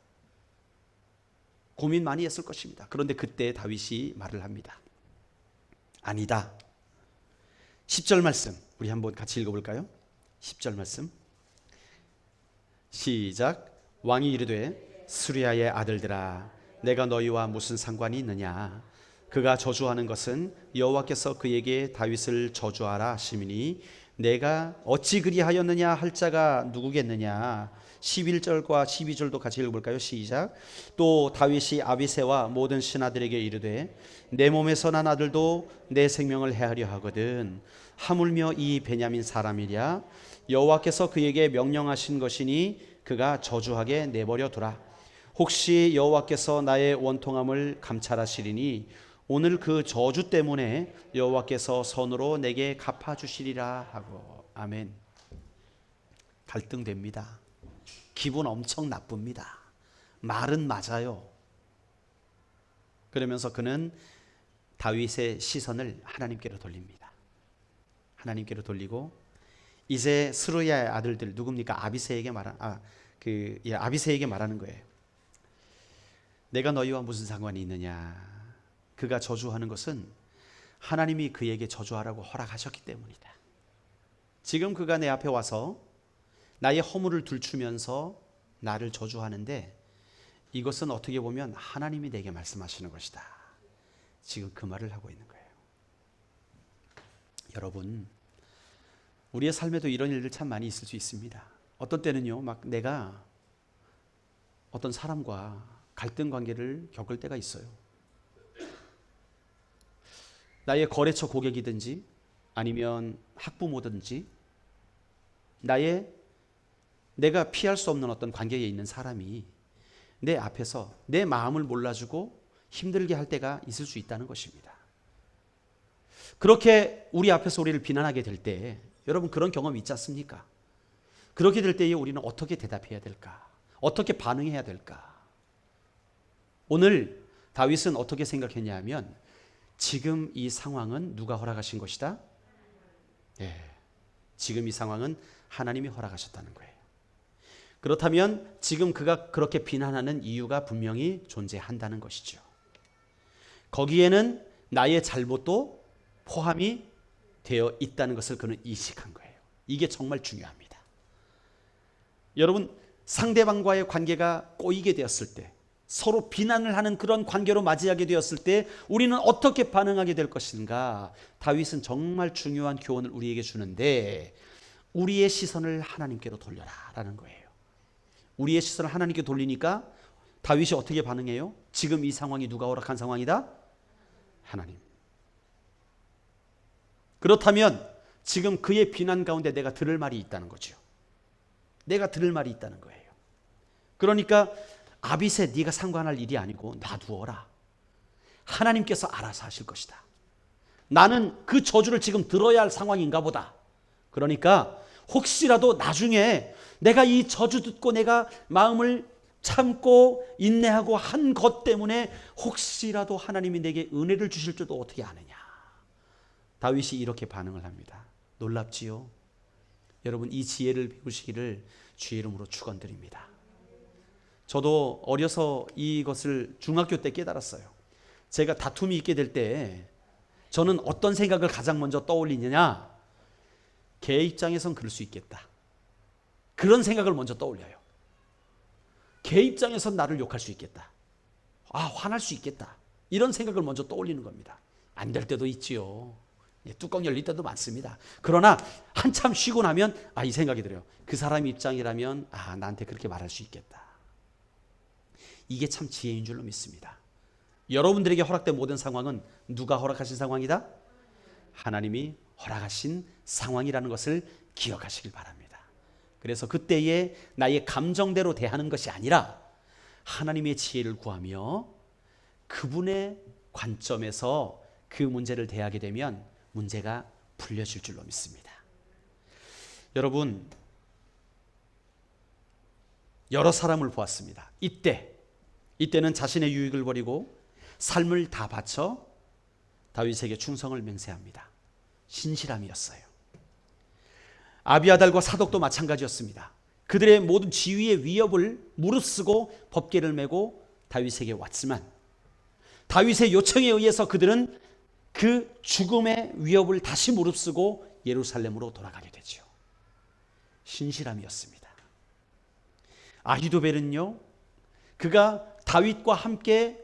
A: 고민 많이 했을 것입니다. 그런데 그때 다윗이 말을 합니다. 아니다. 10절 말씀 우리 한번 같이 읽어볼까요? 10절 말씀 시작. 왕이 이르되 스루야의 아들들아, 내가 너희와 무슨 상관이 있느냐? 그가 저주하는 것은 여호와께서 그에게 다윗을 저주하라 하시미니 내가 어찌 그리하였느냐 할 자가 누구겠느냐? 11절과 12절도 같이 읽어볼까요? 시작. 또 다윗이 아비새와 모든 신하들에게 이르되 내 몸에서 난 아들도 내 생명을 해하려 하거든 하물며 이 베냐민 사람이랴? 여호와께서 그에게 명령하신 것이니 그가 저주하게 내버려 두라. 혹시 여호와께서 나의 원통함을 감찰하시리니 오늘 그 저주 때문에 여호와께서 선으로 내게 갚아주시리라 하고. 아멘. 갈등됩니다. 기분 엄청 나쁩니다. 말은 맞아요. 그러면서 그는 다윗의 시선을 하나님께로 돌립니다. 하나님께로 돌리고 이제 스루야의 아들들 누굽니까? 아비새에게 아비새에게 말하는 거예요. 내가 너희와 무슨 상관이 있느냐? 그가 저주하는 것은 하나님이 그에게 저주하라고 허락하셨기 때문이다. 지금 그가 내 앞에 와서 나의 허물을 들추면서 나를 저주하는데 이것은 어떻게 보면 하나님이 내게 말씀하시는 것이다. 지금 그 말을 하고 있는 거예요. 여러분, 우리의 삶에도 이런 일들 참 많이 있을 수 있습니다. 어떤 때는요, 막 내가 어떤 사람과 갈등 관계를 겪을 때가 있어요. 나의 거래처 고객이든지 아니면 학부모든지 내가 피할 수 없는 어떤 관계에 있는 사람이 내 앞에서 내 마음을 몰라주고 힘들게 할 때가 있을 수 있다는 것입니다. 그렇게 우리 앞에서 우리를 비난하게 될 때 여러분 그런 경험이 있지 않습니까? 그렇게 될 때에 우리는 어떻게 대답해야 될까? 어떻게 반응해야 될까? 오늘 다윗은 어떻게 생각했냐 하면 지금 이 상황은 누가 허락하신 것이다? 예, 지금 이 상황은 하나님이 허락하셨다는 거예요. 그렇다면 지금 그가 그렇게 비난하는 이유가 분명히 존재한다는 것이죠. 거기에는 나의 잘못도 포함이 되어 있다는 것을 그는 인식한 거예요. 이게 정말 중요합니다. 여러분, 상대방과의 관계가 꼬이게 되었을 때, 서로 비난을 하는 그런 관계로 맞이하게 되었을 때 우리는 어떻게 반응하게 될 것인가? 다윗은 정말 중요한 교훈을 우리에게 주는데 우리의 시선을 하나님께로 돌려라 라는 거예요. 우리의 시선을 하나님께 돌리니까 다윗이 어떻게 반응해요? 지금 이 상황이 누가 허락한 상황이다? 하나님. 그렇다면 지금 그의 비난 가운데 내가 들을 말이 있다는 거죠. 내가 들을 말이 있다는 거예요. 그러니까 아비새 네가 상관할 일이 아니고 놔두어라. 하나님께서 알아서 하실 것이다. 나는 그 저주를 지금 들어야 할 상황인가 보다. 그러니까 혹시라도 나중에 내가 이 저주 듣고 내가 마음을 참고 인내하고 한 것 때문에 혹시라도 하나님이 내게 은혜를 주실 줄도 어떻게 아느냐. 다윗이 이렇게 반응을 합니다. 놀랍지요? 여러분 이 지혜를 배우시기를 주의 이름으로 축원드립니다. 저도 어려서 이것을 중학교 때 깨달았어요. 제가 다툼이 있게 될 때 저는 어떤 생각을 가장 먼저 떠올리느냐, 걔 입장에선 그럴 수 있겠다, 그런 생각을 먼저 떠올려요. 걔 입장에선 나를 욕할 수 있겠다, 화날 수 있겠다, 이런 생각을 먼저 떠올리는 겁니다. 안 될 때도 있지요. 뚜껑 열릴 때도 많습니다. 그러나 한참 쉬고 나면 이 생각이 들어요. 그 사람 입장이라면 나한테 그렇게 말할 수 있겠다. 이게 참 지혜인 줄로 믿습니다. 여러분들에게 허락된 모든 상황은 누가 허락하신 상황이다? 하나님이 허락하신 상황이라는 것을 기억하시길 바랍니다. 그래서 그때에 나의 감정대로 대하는 것이 아니라 하나님의 지혜를 구하며 그분의 관점에서 그 문제를 대하게 되면 문제가 풀려질 줄로 믿습니다. 여러분, 여러 사람을 보았습니다. 이때는 자신의 유익을 버리고 삶을 다 바쳐 다윗에게 충성을 맹세합니다. 신실함이었어요. 아비아달과 사독도 마찬가지였습니다. 그들의 모든 지위의 위협을 무릅쓰고 법궤를 메고 다윗에게 왔지만 다윗의 요청에 의해서 그들은 그 죽음의 위협을 다시 무릅쓰고 예루살렘으로 돌아가게 되죠. 신실함이었습니다. 아히도벨은요, 그가 다윗과 함께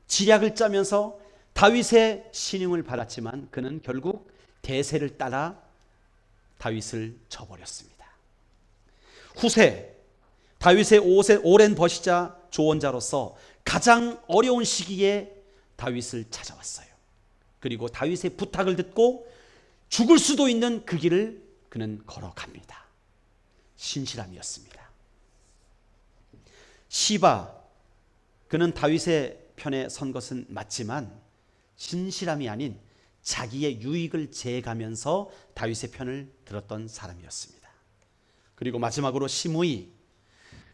A: 지략을 짜면서 다윗의 신임을 받았지만 그는 결국 대세를 따라 다윗을 쳐버렸습니다. 후세, 다윗의 오랜 버시자 조언자로서 가장 어려운 시기에 다윗을 찾아왔어요. 그리고 다윗의 부탁을 듣고 죽을 수도 있는 그 길을 그는 걸어갑니다. 신실함이었습니다. 시바, 그는 다윗의 편에 선 것은 맞지만 신실함이 아닌 자기의 유익을 재가면서 다윗의 편을 들었던 사람이었습니다. 그리고 마지막으로 시므이,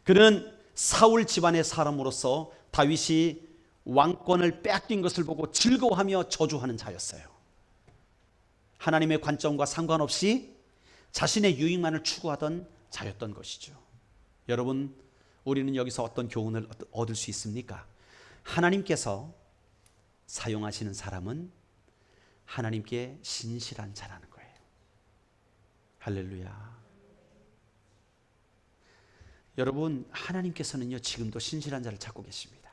A: 그는 사울 집안의 사람으로서 다윗이 왕권을 빼앗긴 것을 보고 즐거워하며 저주하는 자였어요. 하나님의 관점과 상관없이 자신의 유익만을 추구하던 자였던 것이죠. 여러분, 우리는 여기서 어떤 교훈을 얻을 수 있습니까? 하나님께서 사용하시는 사람은 하나님께 신실한 자라는 거예요. 할렐루야. 여러분, 하나님께서는요 지금도 신실한 자를 찾고 계십니다.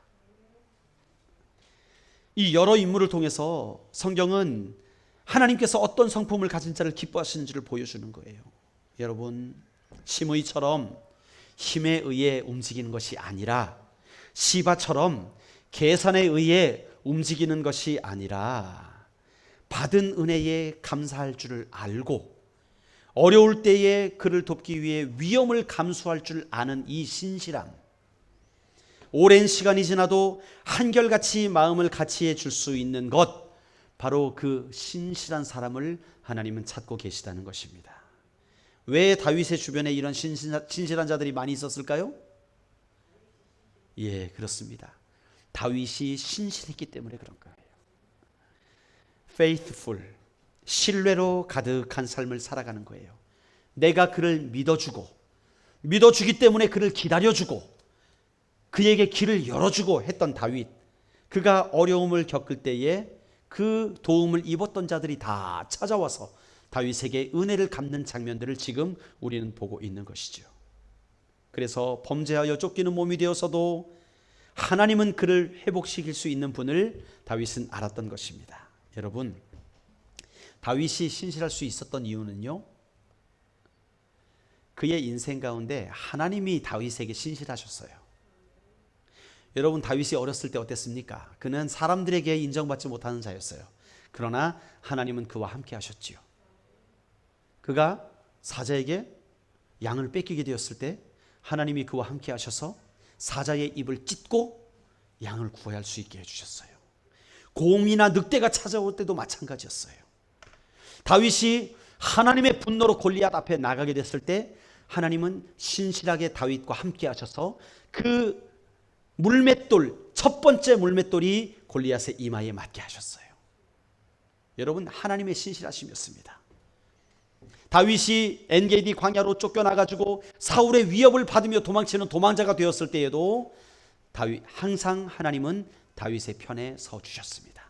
A: 이 여러 인물을 통해서 성경은 하나님께서 어떤 성품을 가진 자를 기뻐하시는지를 보여주는 거예요. 여러분, 시므이처럼 힘에 의해 움직이는 것이 아니라, 시바처럼 계산에 의해 움직이는 것이 아니라 받은 은혜에 감사할 줄을 알고 어려울 때에 그를 돕기 위해 위험을 감수할 줄 아는 이 신실함, 오랜 시간이 지나도 한결같이 마음을 같이해 줄 수 있는 것, 바로 그 신실한 사람을 하나님은 찾고 계시다는 것입니다. 왜 다윗의 주변에 이런 신실한 자들이 많이 있었을까요? 예, 그렇습니다. 다윗이 신실했기 때문에 그런 거예요. faithful, 신뢰로 가득한 삶을 살아가는 거예요. 내가 그를 믿어주기 때문에 그를 기다려주고 그에게 길을 열어주고 했던 다윗, 그가 어려움을 겪을 때에 그 도움을 입었던 자들이 다 찾아와서 다윗에게 은혜를 갚는 장면들을 지금 우리는 보고 있는 것이죠. 그래서 범죄하여 쫓기는 몸이 되어서도 하나님은 그를 회복시킬 수 있는 분을 다윗은 알았던 것입니다. 여러분, 다윗이 신실할 수 있었던 이유는요, 그의 인생 가운데 하나님이 다윗에게 신실하셨어요. 여러분, 다윗이 어렸을 때 어땠습니까? 그는 사람들에게 인정받지 못하는 자였어요. 그러나 하나님은 그와 함께 하셨지요. 그가 사자에게 양을 뺏기게 되었을 때 하나님이 그와 함께 하셔서 사자의 입을 찢고 양을 구해야 할 수 있게 해주셨어요. 곰이나 늑대가 찾아올 때도 마찬가지였어요. 다윗이 하나님의 분노로 골리앗 앞에 나가게 됐을 때 하나님은 신실하게 다윗과 함께 하셔서 그 물맷돌, 첫 번째 물맷돌이 골리앗의 이마에 맞게 하셨어요. 여러분, 하나님의 신실하심이었습니다. 다윗이 엔게디 광야로 쫓겨나가지고 사울의 위협을 받으며 도망치는 도망자가 되었을 때에도 항상 하나님은 다윗의 편에 서 주셨습니다.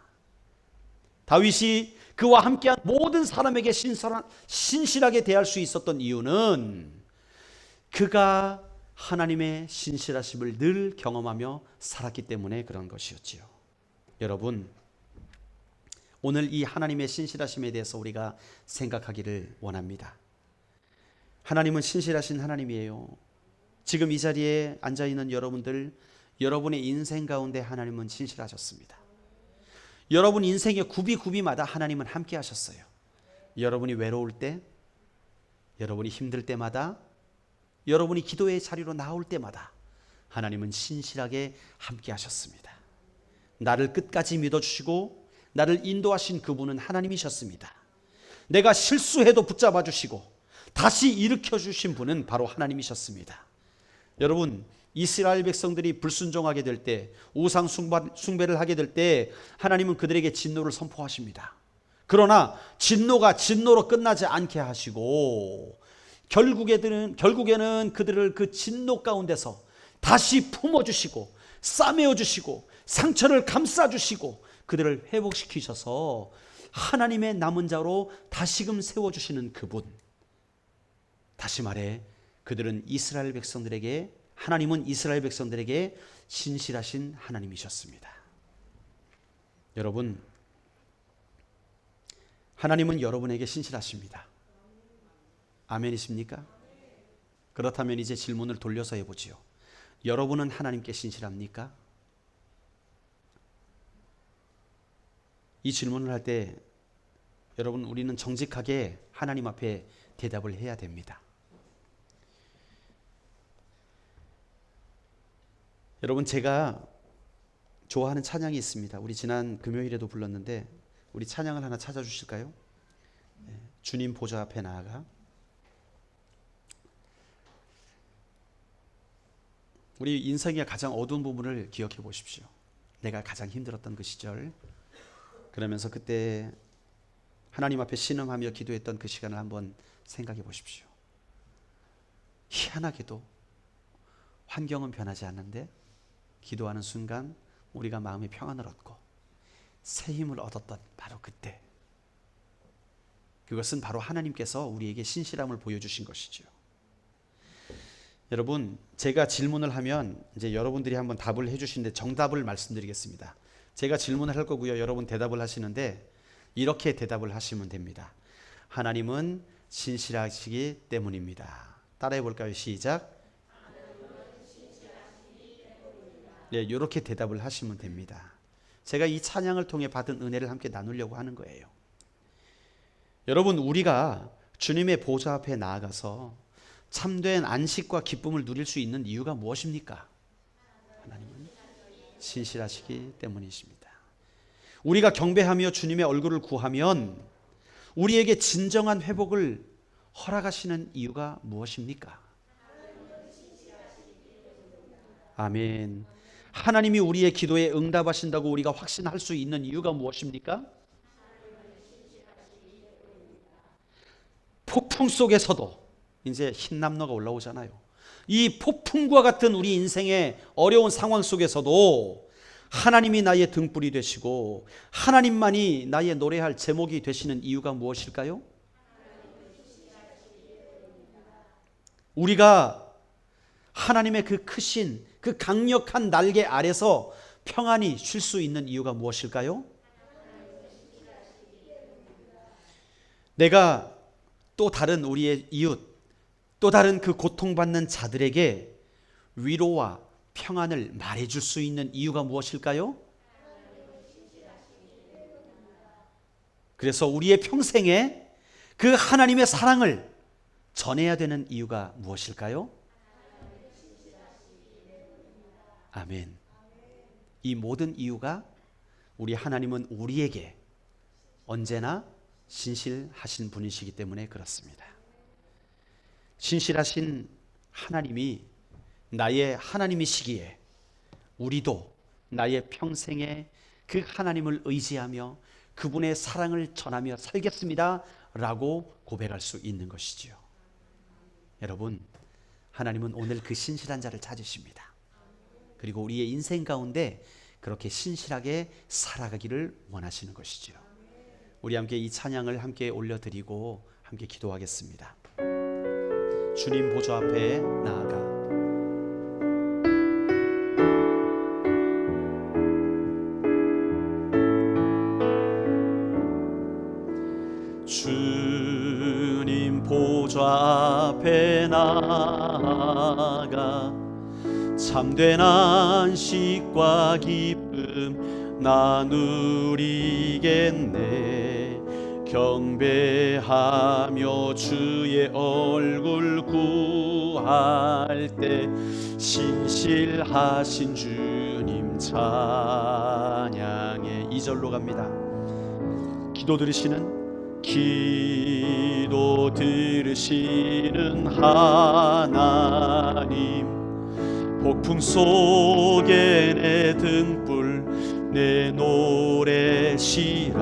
A: 다윗이 그와 함께한 모든 사람에게 신실하게 대할 수 있었던 이유는 그가 하나님의 신실하심을 늘 경험하며 살았기 때문에 그런 것이었지요. 여러분, 오늘 이 하나님의 신실하심에 대해서 우리가 생각하기를 원합니다. 하나님은 신실하신 하나님이에요. 지금 이 자리에 앉아있는 여러분들, 여러분의 인생 가운데 하나님은 신실하셨습니다. 여러분 인생의 구비마다 하나님은 함께 하셨어요. 여러분이 외로울 때, 여러분이 힘들 때마다, 여러분이 기도의 자리로 나올 때마다 하나님은 신실하게 함께 하셨습니다. 나를 끝까지 믿어주시고 나를 인도하신 그분은 하나님이셨습니다. 내가 실수해도 붙잡아 주시고 다시 일으켜 주신 분은 바로 하나님이셨습니다. 여러분, 이스라엘 백성들이 불순종하게 될 때, 우상 숭배를 하게 될 때 하나님은 그들에게 진노를 선포하십니다. 그러나 진노가 진노로 끝나지 않게 하시고 결국에는 그들을 그 진노 가운데서 다시 품어주시고 싸매어주시고 상처를 감싸주시고 그들을 회복시키셔서 하나님의 남은 자로 다시금 세워주시는 그분. 다시 말해 하나님은 이스라엘 백성들에게 신실하신 하나님이셨습니다. 여러분, 하나님은 여러분에게 신실하십니다. 아멘이십니까? 그렇다면 이제 질문을 돌려서 해보지요. 여러분은 하나님께 신실합니까? 이 질문을 할 때 여러분, 우리는 정직하게 하나님 앞에 대답을 해야 됩니다. 여러분, 제가 좋아하는 찬양이 있습니다. 우리 지난 금요일에도 불렀는데 우리 찬양을 하나 찾아주실까요? 주님 보좌 앞에 나아가. 우리 인생의 가장 어두운 부분을 기억해 보십시오. 내가 가장 힘들었던 그 시절, 그러면서 그때 하나님 앞에 신음하며 기도했던 그 시간을 한번 생각해 보십시오. 희한하게도 환경은 변하지 않는데 기도하는 순간 우리가 마음의 평안을 얻고 새 힘을 얻었던 바로 그때, 그것은 바로 하나님께서 우리에게 신실함을 보여주신 것이죠. 여러분, 제가 질문을 하면 이제 여러분들이 한번 답을 해주시는데 정답을 말씀드리겠습니다. 제가 질문을 할 거고요, 여러분 대답을 하시는데 이렇게 대답을 하시면 됩니다. 하나님은 신실하시기 때문입니다. 따라해 볼까요? 시작. 네, 이렇게 대답을 하시면 됩니다. 제가 이 찬양을 통해 받은 은혜를 함께 나누려고 하는 거예요. 여러분, 우리가 주님의 보좌 앞에 나아가서 참된 안식과 기쁨을 누릴 수 있는 이유가 무엇입니까? 하나님은 신실하시기 때문이십니다. 우리가 경배하며 주님의 얼굴을 구하면 우리에게 진정한 회복을 허락하시는 이유가 무엇입니까? 아멘. 하나님이 우리의 기도에 응답하신다고 우리가 확신할 수 있는 이유가 무엇입니까? 폭풍 속에서도 이제 흰남노가 올라오잖아요. 이 폭풍과 같은 우리 인생의 어려운 상황 속에서도 하나님이 나의 등불이 되시고 하나님만이 나의 노래할 제목이 되시는 이유가 무엇일까요? 우리가 하나님의 그 크신 그 강력한 날개 아래서 평안히 쉴 수 있는 이유가 무엇일까요? 내가 또 다른 우리의 이웃, 또 다른 그 고통받는 자들에게 위로와 평안을 말해줄 수 있는 이유가 무엇일까요? 그래서 우리의 평생에 그 하나님의 사랑을 전해야 되는 이유가 무엇일까요? 아멘. 이 모든 이유가 우리 하나님은 우리에게 언제나 신실하신 분이시기 때문에 그렇습니다. 신실하신 하나님이 나의 하나님이시기에 우리도 나의 평생에 그 하나님을 의지하며 그분의 사랑을 전하며 살겠습니다 라고 고백할 수 있는 것이지요. 여러분, 하나님은 오늘 그 신실한 자를 찾으십니다. 그리고 우리의 인생 가운데 그렇게 신실하게 살아가기를 원하시는 것이지요. 우리 함께 이 찬양을 함께 올려드리고 함께 기도하겠습니다. 주님 보좌 앞에 나아가 주님 보좌 앞에 나아가 참된 안식과 기쁨 나누리겠네. 경배하며 주의 얼굴 구할 때 신실하신 주님 찬양해. 2절로 갑니다. 기도 들으시는 하나님, 폭풍 속에 내 등불 내 노래시라.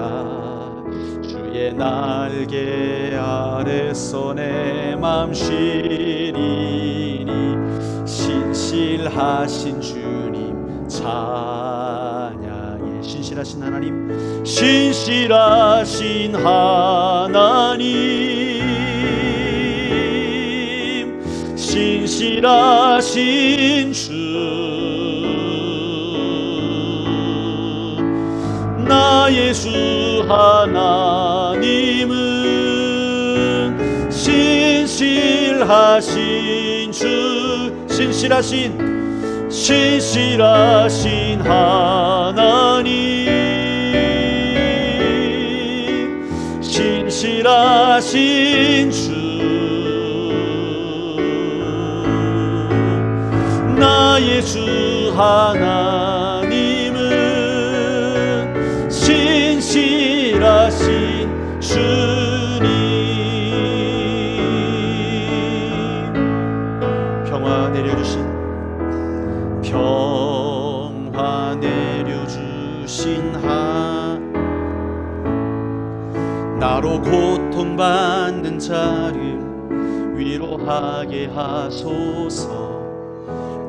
A: 주의 날개 아래서 내 맘 쉬리니 신실하신 주님 찬양해. 신실하신 하나님, 신실하신 하나님, 신실하신 주, 나의 주 하나님은 신실하신 주, 신실하신 하나님, 신실하신 주, 나의 주 하나님은 신실하신 주님. 평화 내려주신 나로 고통받는 자를 위로하게 하소서.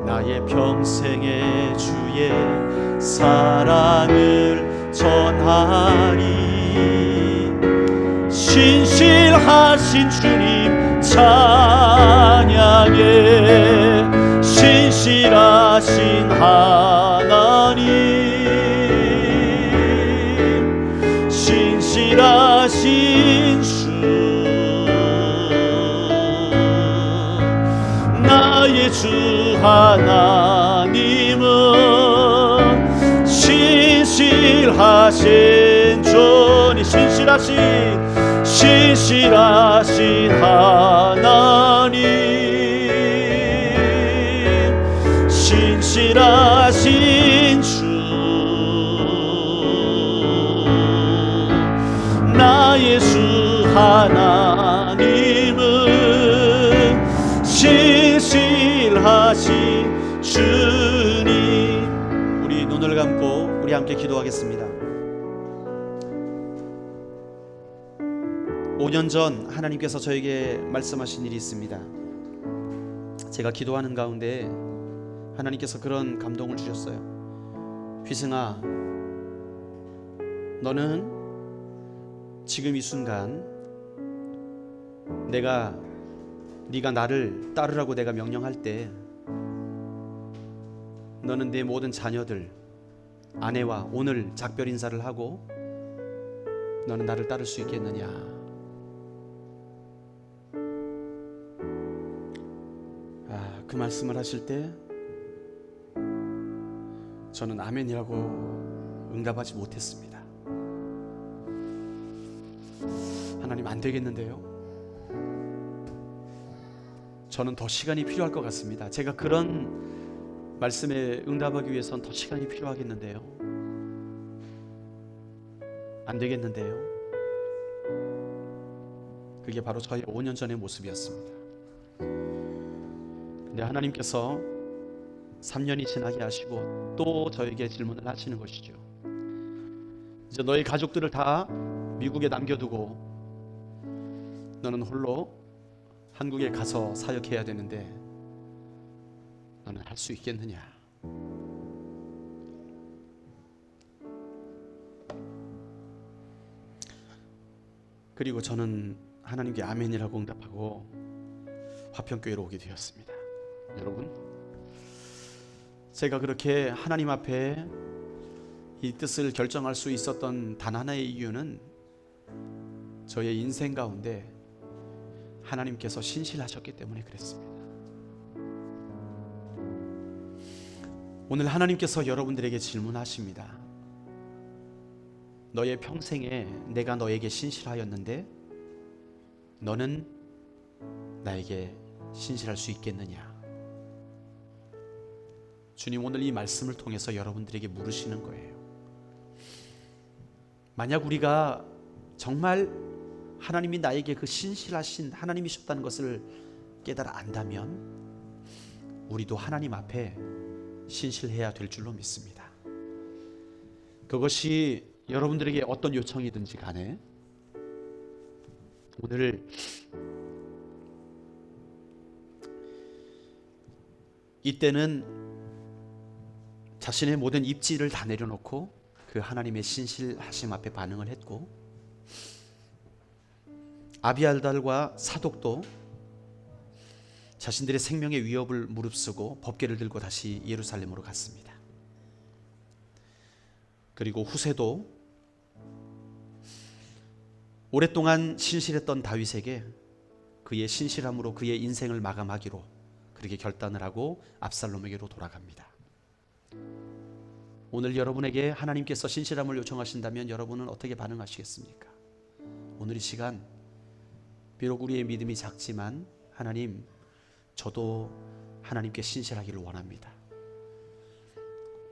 A: 나의 평생의 주의 사랑을 전하리. 신실하신 주님 찬양해. 신실하신 하나님, 신실하신 주, 나의 주 하나님은 신실하신 주니, 신실하신 하나님, 신실하신 주, 나의 주 하나님은 신실하신 주님. 우리 눈을 감고 우리 함께 기도하겠습니다. 5년 전 하나님께서 저에게 말씀하신 일이 있습니다. 제가 기도하는 가운데 하나님께서 그런 감동을 주셨어요. 휘승아, 너는 지금 이 순간 네가 나를 따르라고 내가 명령할 때 너는 내 모든 자녀들, 아내와 오늘 작별 인사를 하고 너는 나를 따를 수 있겠느냐. 그 말씀을 하실 때 저는 아멘이라고 응답하지 못했습니다. 하나님, 안 되겠는데요? 저는 더 시간이 필요할 것 같습니다. 제가 그런 말씀에 응답하기 위해서는 더 시간이 필요하겠는데요? 안 되겠는데요? 그게 바로 저의 5년 전의 모습이었습니다. 근데 하나님께서 3년이 지나게 하시고 또 저에게 질문을 하시는 것이죠. 이제 너의 가족들을 다 미국에 남겨두고 너는 홀로 한국에 가서 사역해야 되는데 너는 할 수 있겠느냐? 그리고 저는 하나님께 아멘이라고 응답하고 화평교회로 오게 되었습니다. 여러분, 제가 그렇게 하나님 앞에 이 뜻을 결정할 수 있었던 단 하나의 이유는 저의 인생 가운데 하나님께서 신실하셨기 때문에 그랬습니다. 오늘 하나님께서 여러분들에게 질문하십니다. 너의 평생에 내가 너에게 신실하였는데 너는 나에게 신실할 수 있겠느냐? 주님 오늘 이 말씀을 통해서 여러분들에게 물으시는 거예요. 만약 우리가 정말 하나님이 나에게 그 신실하신 하나님이셨다는 것을 깨달아 안다면 우리도 하나님 앞에 신실해야 될 줄로 믿습니다. 그것이 여러분들에게 어떤 요청이든지 간에 오늘 이때는 자신의 모든 입지를 다 내려놓고 그 하나님의 신실하심 앞에 반응을 했고, 아비알달과 사독도 자신들의 생명의 위협을 무릅쓰고 법궤를 들고 다시 예루살렘으로 갔습니다. 그리고 후세도 오랫동안 신실했던 다윗에게 그의 신실함으로 그의 인생을 마감하기로 그렇게 결단을 하고 압살롬에게로 돌아갑니다. 오늘 여러분에게 하나님께서 신실함을 요청하신다면 여러분은 어떻게 반응하시겠습니까? 오늘 이 시간 비록 우리의 믿음이 작지만 하나님, 저도 하나님께 신실하기를 원합니다.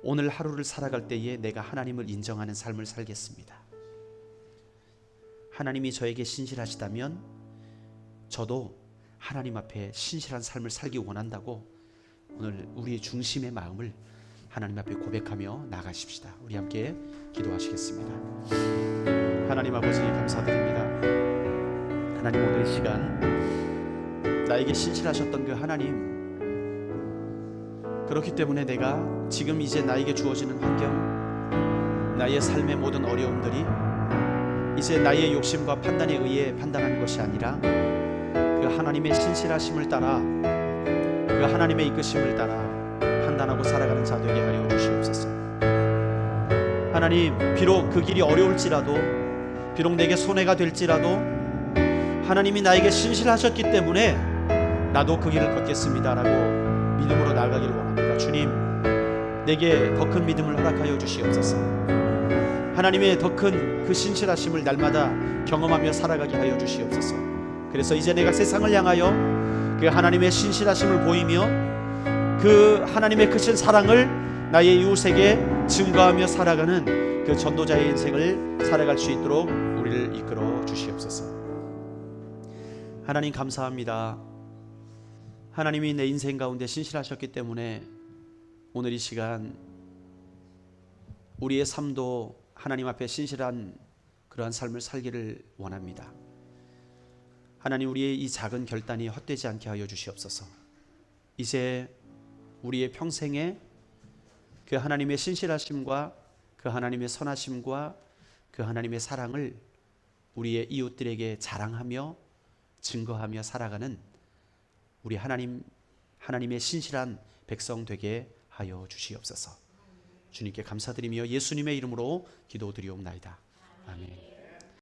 A: 오늘 하루를 살아갈 때에 내가 하나님을 인정하는 삶을 살겠습니다. 하나님이 저에게 신실하시다면 저도 하나님 앞에 신실한 삶을 살기 원한다고 오늘 우리의 중심의 마음을 하나님 앞에 고백하며 나가십시다. 우리 함께 기도하시겠습니다. 하나님 아버지 감사드립니다. 하나님 오늘 이 시간 나에게 신실하셨던 그 하나님, 그렇기 때문에 내가 지금 이제 나에게 주어지는 환경, 나의 삶의 모든 어려움들이 이제 나의 욕심과 판단에 의해 판단하는 것이 아니라 그 하나님의 신실하심을 따라, 그 하나님의 이끄심을 따라 판단하고 살아가는 자 되게 하여 주시옵소서. 하나님, 비록 그 길이 어려울지라도, 비록 내게 손해가 될지라도 하나님이 나에게 신실하셨기 때문에 나도 그 길을 걷겠습니다 라고 믿음으로 나아가기를 원합니다. 주님, 내게 더 큰 믿음을 허락하여 주시옵소서. 하나님의 더 큰 그 신실하심을 날마다 경험하며 살아가게 하여 주시옵소서. 그래서 이제 내가 세상을 향하여 그 하나님의 신실하심을 보이며 그 하나님의 크신 사랑을 나의 이웃에게 증거하며 살아가는 그 전도자의 인생을 살아갈 수 있도록 우리를 이끌어 주시옵소서. 하나님 감사합니다. 하나님이 내 인생 가운데 신실하셨기 때문에 오늘 이 시간 우리의 삶도 하나님 앞에 신실한 그러한 삶을 살기를 원합니다. 하나님, 우리의 이 작은 결단이 헛되지 않게 하여 주시옵소서. 이제 우리의 평생에 그 하나님의 신실하심과 그 하나님의 선하심과 그 하나님의 사랑을 우리의 이웃들에게 자랑하며 증거하며 살아가는 우리 하나님의 신실한 백성 되게 하여 주시옵소서. 주님께 감사드리며 예수님의 이름으로 기도드리옵나이다. 아멘.